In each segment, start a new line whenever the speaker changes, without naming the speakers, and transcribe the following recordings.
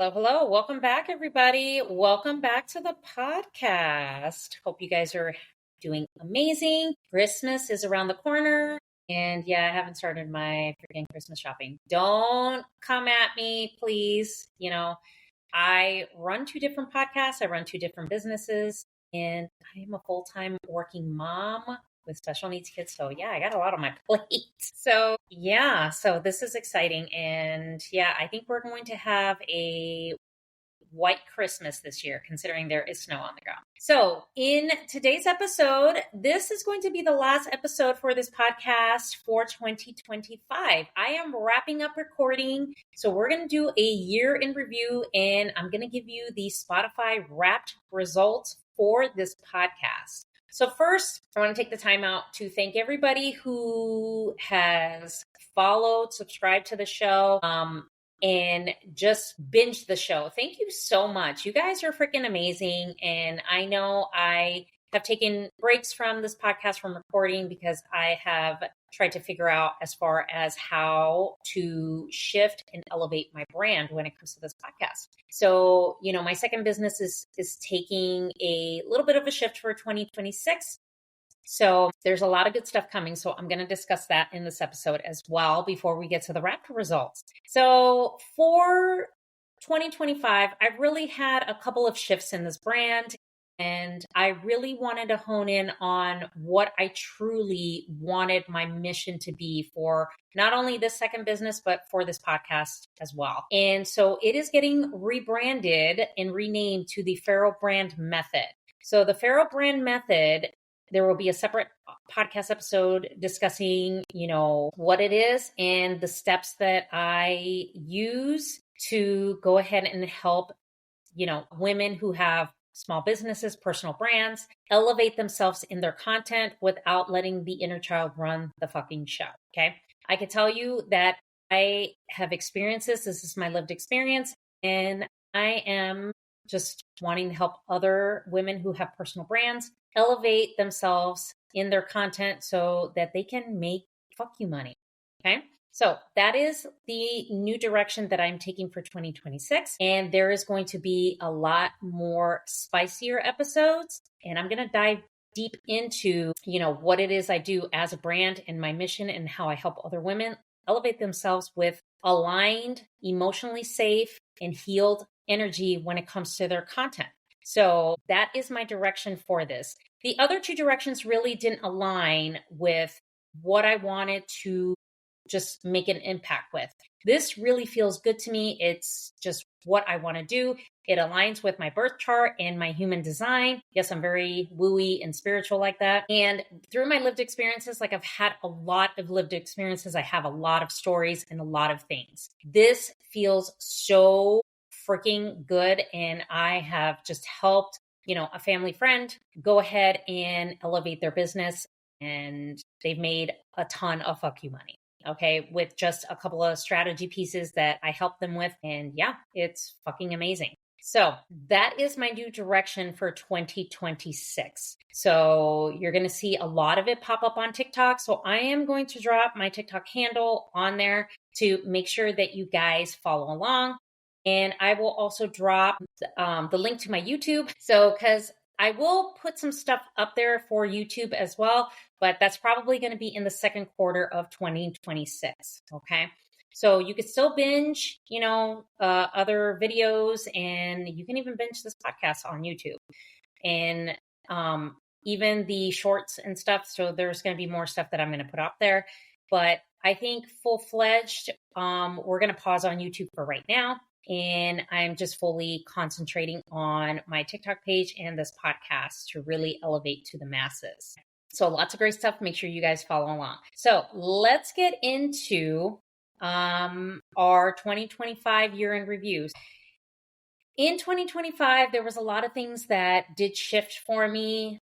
Hello, hello. Welcome back, everybody. Welcome back to the podcast. Hope you guys are doing amazing. Christmas is around the corner. And yeah, I haven't started my freaking Christmas shopping. Don't come at me, please. I run two different podcasts, I run two different businesses, and I am a full-time working mom with special needs kids. So yeah, I got a lot on my plate. So this is exciting. And yeah, I think we're going to have a white Christmas this year, considering there is snow on the ground. So in today's episode, this is going to be the last episode for this podcast for 2025. I am wrapping up recording. So we're going to do a year in review, and I'm going to give you the Spotify Wrapped results for this podcast. So first, I want to take the time out to thank everybody who has followed, subscribed to the show, and just binged the show. Thank you so much. You guys are freaking amazing. And I know I have taken breaks from this podcast from recording because I have tried to figure out as far as how to shift and elevate my brand when it comes to this podcast. So, my second business is taking a little bit of a shift for 2026. So there's a lot of good stuff coming. So I'm going to discuss that in this episode as well before we get to the wrapped results. So for 2025, I've really had a couple of shifts in this brand. And I really wanted to hone in on what I truly wanted my mission to be for not only this second business, but for this podcast as well. And so it is getting rebranded and renamed to the Farrow Brand Method. So the Farrow Brand Method, there will be a separate podcast episode discussing, what it is and the steps that I use to go ahead and help, women who have small businesses, personal brands, elevate themselves in their content without letting the inner child run the fucking show. Okay. I can tell you that I have experienced this. This is my lived experience. And I am just wanting to help other women who have personal brands elevate themselves in their content so that they can make fuck you money. Okay. So that is the new direction that I'm taking for 2026. And there is going to be a lot more spicier episodes. And I'm going to dive deep into, what it is I do as a brand and my mission and how I help other women elevate themselves with aligned, emotionally safe, and healed energy when it comes to their content. So that is my direction for this. The other two directions really didn't align with what I wanted to just make an impact with. This really feels good to me. It's just what I want to do. It aligns with my birth chart and my human design. Yes, I'm very wooey and spiritual like that. And through my lived experiences, I've had a lot of lived experiences. I have a lot of stories and a lot of things. This feels so freaking good. And I have just helped, a family friend go ahead and elevate their business. And they've made a ton of fuck you money. Okay, with just a couple of strategy pieces that I help them with. And yeah, it's fucking amazing. So that is my new direction for 2026. So you're going to see a lot of it pop up on TikTok. So I am going to drop my TikTok handle on there to make sure that you guys follow along. And I will also drop the link to my YouTube. So because I will put some stuff up there for YouTube as well, but that's probably going to be in the second quarter of 2026. Okay. So you could still binge, other videos, and you can even binge this podcast on YouTube and even the shorts and stuff. So there's going to be more stuff that I'm going to put up there, but I think full-fledged, we're going to pause on YouTube for right now. And I'm just fully concentrating on my TikTok page and this podcast to really elevate to the masses. So lots of great stuff. Make sure you guys follow along. So let's get into our 2025 year-end reviews. In 2025, there was a lot of things that did shift for me.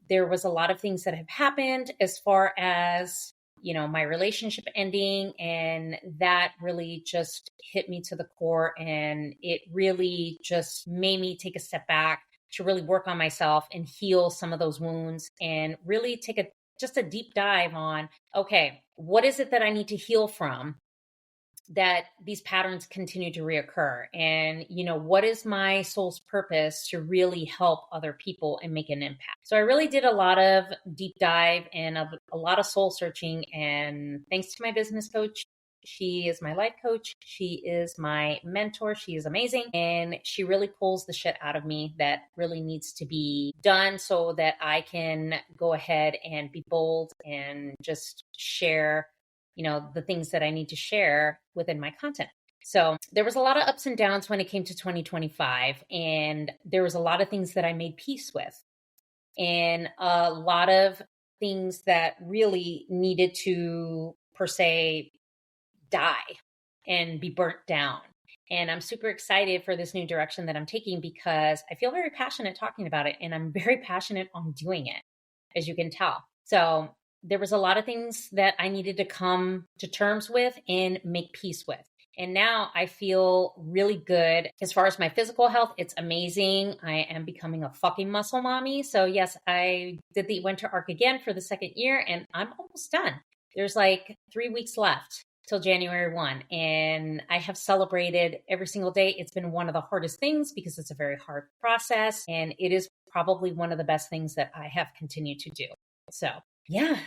There was a lot of things that have happened as far as my relationship ending, and that really just hit me to the core, and it really just made me take a step back to really work on myself and heal some of those wounds and really take just a deep dive on, okay, what is it that I need to heal from that these patterns continue to reoccur. And, what is my soul's purpose to really help other people and make an impact? So I really did a lot of deep dive and a lot of soul searching. And thanks to my business coach, she is my life coach. She is my mentor. She is amazing. And she really pulls the shit out of me that really needs to be done so that I can go ahead and be bold and just share the things that I need to share within my content. So there was a lot of ups and downs when it came to 2025. And there was a lot of things that I made peace with. And a lot of things that really needed to, per se, die and be burnt down. And I'm super excited for this new direction that I'm taking because I feel very passionate talking about it. And I'm very passionate on doing it, as you can tell. So there was a lot of things that I needed to come to terms with and make peace with. And now I feel really good. As far as my physical health, it's amazing. I am becoming a fucking muscle mommy. So yes, I did the winter arc again for the second year and I'm almost done. There's like 3 weeks left till January 1. And I have celebrated every single day. It's been one of the hardest things because it's a very hard process. And it is probably one of the best things that I have continued to do. So yeah,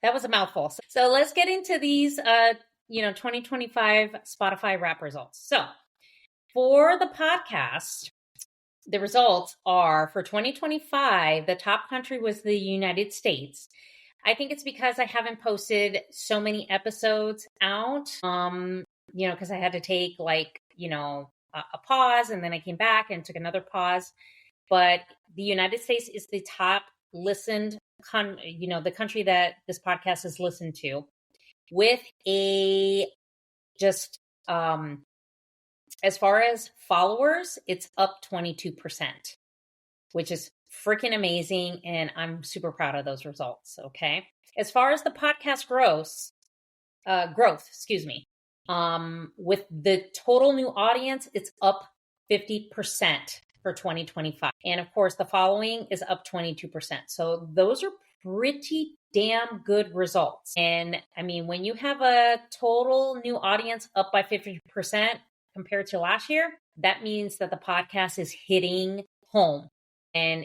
that was a mouthful. So let's get into these, 2025 Spotify Wrap results. So for the podcast, the results are for 2025, the top country was the United States. I think it's because I haven't posted so many episodes out, because I had to take a pause and then I came back and took another pause. But the United States is the top listened the country that this podcast is listened to, with a as far as followers, it's up 22%, which is freaking amazing. And I'm super proud of those results. Okay. As far as the podcast growth, with the total new audience, it's up 50% for 2025. And of course, the following is up 22%. So those are pretty damn good results. And I mean, when you have a total new audience up by 50% compared to last year, that means that the podcast is hitting home and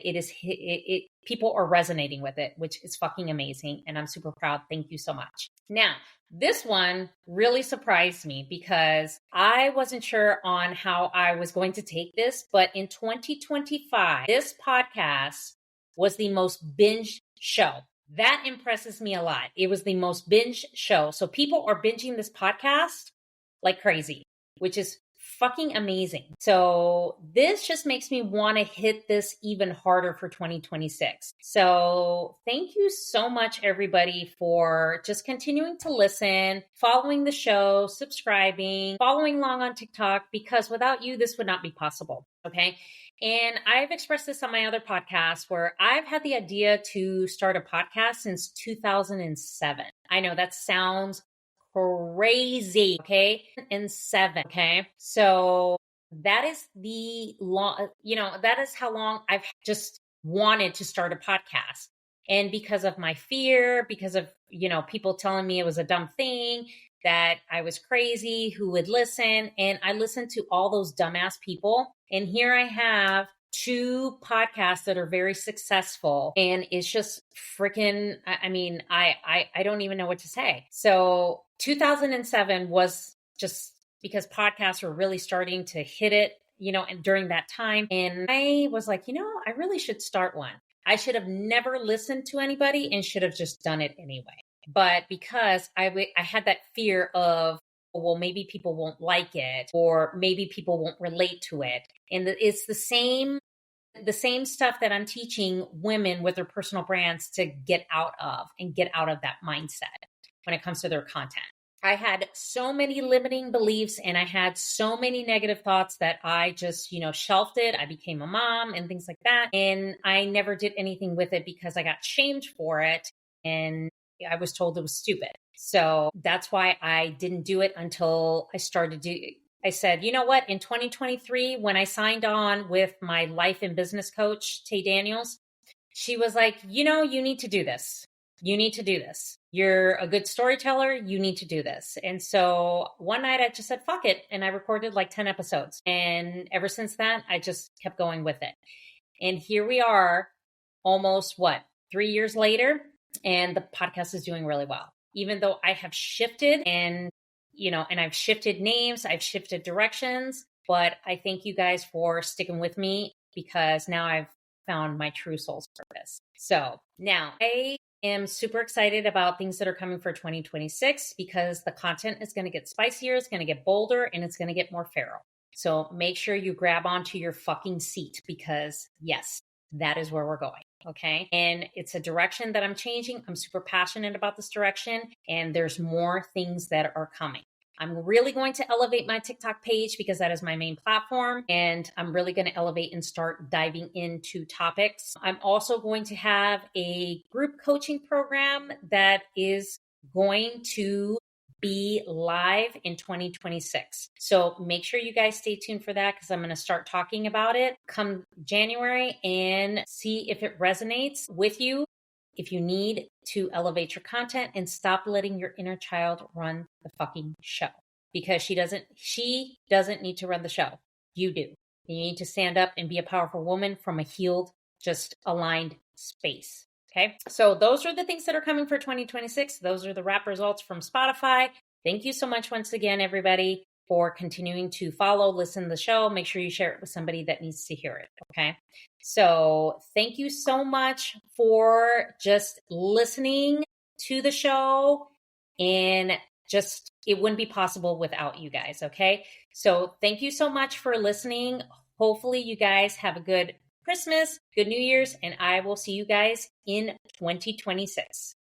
people are resonating with it, which is fucking amazing. And I'm super proud. Thank you so much. Now, this one really surprised me because I wasn't sure on how I was going to take this, but in 2025, this podcast was the most binged show. That impresses me a lot. It was the most binged show. So people are binging this podcast like crazy, which is fucking amazing. So this just makes me want to hit this even harder for 2026. So thank you so much, everybody, for just continuing to listen, following the show, subscribing, following along on TikTok, because without you, this would not be possible. Okay. And I've expressed this on my other podcast where I've had the idea to start a podcast since 2007. I know that sounds crazy. Okay. And 7. Okay. So that is that is how long I've just wanted to start a podcast. And because of my fear, because of, people telling me it was a dumb thing, that I was crazy, who would listen. And I listened to all those dumbass people. And here I have 2 podcasts that are very successful. And it's just freaking, I don't even know what to say. So 2007 was just because podcasts were really starting to hit it, and during that time. And I was like, I really should start one. I should have never listened to anybody and should have just done it anyway. But because I had that fear of, well, maybe people won't like it, or maybe people won't relate to it. And it's the same stuff that I'm teaching women with their personal brands to get out of that mindset when it comes to their content. I had so many limiting beliefs and I had so many negative thoughts that I just, shelved it. I became a mom and things like that. And I never did anything with it because I got shamed for it. And I was told it was stupid. So that's why I didn't do it until I said, you know what? In 2023, when I signed on with my life and business coach, Tay Daniels, she was like, you need to do this. You need to do this. You're a good storyteller. You need to do this. And so one night I just said, fuck it. And I recorded like 10 episodes. And ever since then, I just kept going with it. And here we are almost 3 years later. And the podcast is doing really well. Even though I have shifted and I've shifted names, I've shifted directions, but I thank you guys for sticking with me because now I've found my true soul's purpose. So now I am super excited about things that are coming for 2026 because the content is going to get spicier, it's going to get bolder, and it's going to get more feral. So make sure you grab onto your fucking seat because yes, that is where we're going. Okay. And it's a direction that I'm changing. I'm super passionate about this direction, and there's more things that are coming. I'm really going to elevate my TikTok page because that is my main platform. And I'm really going to elevate and start diving into topics. I'm also going to have a group coaching program that is going to be live in 2026. So make sure you guys stay tuned for that because I'm going to start talking about it come January and see if it resonates with you. If you need to elevate your content and stop letting your inner child run the fucking show, because she doesn't need to run the show. You do. You need to stand up and be a powerful woman from a healed, just aligned space. Okay. So those are the things that are coming for 2026. Those are the wrap results from Spotify. Thank you so much once again, everybody, for continuing to follow, listen to the show. Make sure you share it with somebody that needs to hear it. Okay. So thank you so much for just listening to the show, and just, it wouldn't be possible without you guys. Okay. So thank you so much for listening. Hopefully you guys have a good Christmas, good New Year's, and I will see you guys in 2026.